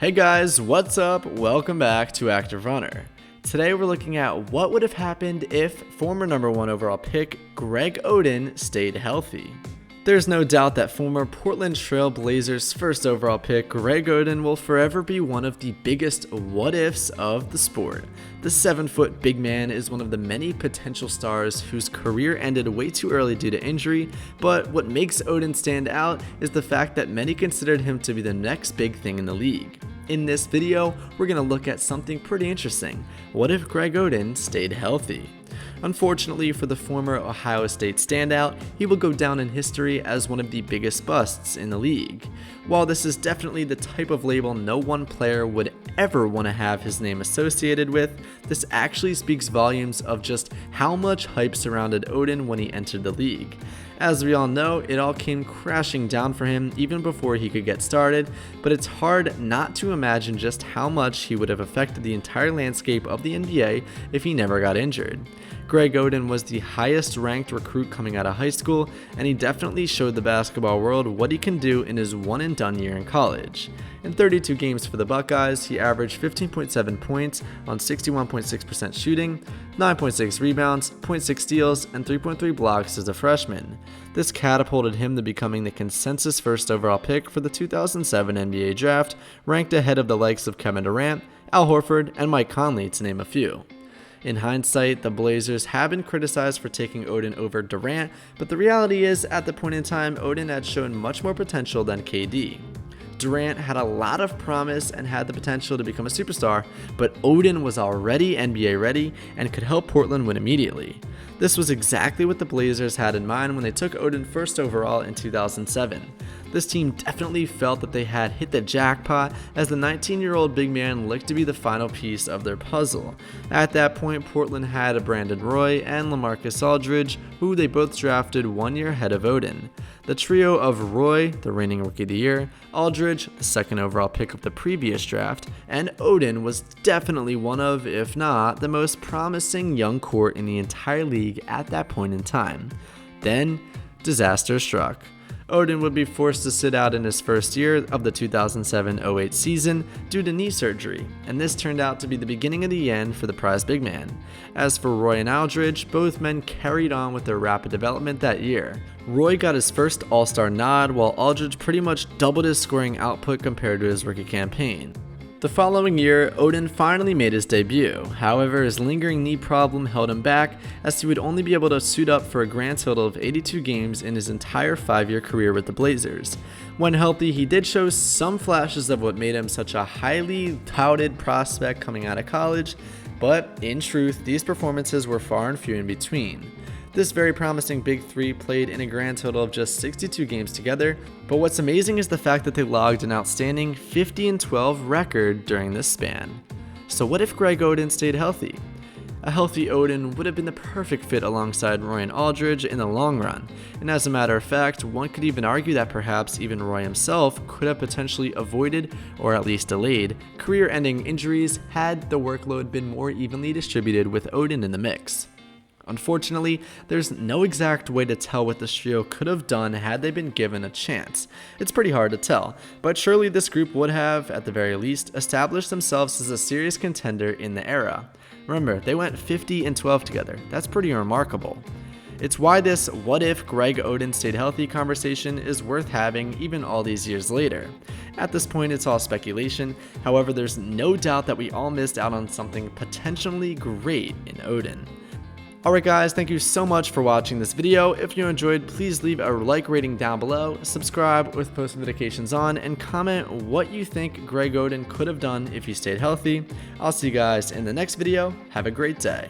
Hey guys, what's up? Welcome back to Active Runner. Today we're looking at what would have happened if former number 1 overall pick Greg Oden stayed healthy. There's no doubt that former Portland Trail Blazers first overall pick Greg Oden will forever be one of the biggest what-ifs of the sport. The 7-foot big man is one of the many potential stars whose career ended way too early due to injury, but what makes Oden stand out is the fact that many considered him to be the next big thing in the league. In this video, we're going to look at something pretty interesting. What if Greg Oden stayed healthy? Unfortunately for the former Ohio State standout, he will go down in history as one of the biggest busts in the league. While this is definitely the type of label no one player would ever want to have his name associated with, this actually speaks volumes of just how much hype surrounded Oden when he entered the league. As we all know, it all came crashing down for him even before he could get started, but it's hard not to imagine just how much he would have affected the entire landscape of the NBA if he never got injured. Greg Oden was the highest ranked recruit coming out of high school, and he definitely showed the basketball world what he can do in his one and done year in college. In 32 games for the Buckeyes, he averaged 15.7 points on 61.6% shooting, 9.6 rebounds, 0.6 steals, and 3.3 blocks as a freshman. This catapulted him to becoming the consensus first overall pick for the 2007 NBA draft, ranked ahead of the likes of Kevin Durant, Al Horford, and Mike Conley, to name a few. In hindsight, the Blazers have been criticized for taking Oden over Durant, but the reality is, at the point in time, Oden had shown much more potential than KD. Durant had a lot of promise and had the potential to become a superstar, but Oden was already NBA ready and could help Portland win immediately. This was exactly what the Blazers had in mind when they took Oden first overall in 2007. This team definitely felt that they had hit the jackpot, as the 19-year-old big man looked to be the final piece of their puzzle. At that point, Portland had Brandon Roy and LaMarcus Aldridge, who they both drafted 1 year ahead of Oden. The trio of Roy, the reigning Rookie of the Year, Aldridge, the second overall pick of the previous draft, and Oden was definitely one of, if not, the most promising young core in the entire league at that point in time. Then, disaster struck. Oden would be forced to sit out in his first year of the 2007-08 season due to knee surgery, and this turned out to be the beginning of the end for the prize big man. As for Roy and Aldridge, both men carried on with their rapid development that year. Roy got his first All-Star nod, while Aldridge pretty much doubled his scoring output compared to his rookie campaign. The following year, Oden finally made his debut. However, his lingering knee problem held him back, as he would only be able to suit up for a grand total of 82 games in his entire 5-year career with the Blazers. When healthy, he did show some flashes of what made him such a highly touted prospect coming out of college, but in truth, these performances were far and few in between. This very promising Big Three played in a grand total of just 62 games together, but what's amazing is the fact that they logged an outstanding 50-12 record during this span. So what if Greg Oden stayed healthy? A healthy Oden would have been the perfect fit alongside Roy and Aldridge in the long run, and as a matter of fact, one could even argue that perhaps even Roy himself could have potentially avoided, or at least delayed, career-ending injuries had the workload been more evenly distributed with Oden in the mix. Unfortunately, there's no exact way to tell what this trio could have done had they been given a chance. It's pretty hard to tell, but surely this group would have, at the very least, established themselves as a serious contender in the era. Remember, they went 50-12 together. That's pretty remarkable. It's why this "what if Greg Oden stayed healthy" conversation is worth having even all these years later. At this point, it's all speculation. However, there's no doubt that we all missed out on something potentially great in Oden. Alright guys, thank you so much for watching this video. If you enjoyed, please leave a like rating down below, subscribe with post notifications on, and comment what you think Greg Oden could have done if he stayed healthy. I'll see you guys in the next video. Have a great day.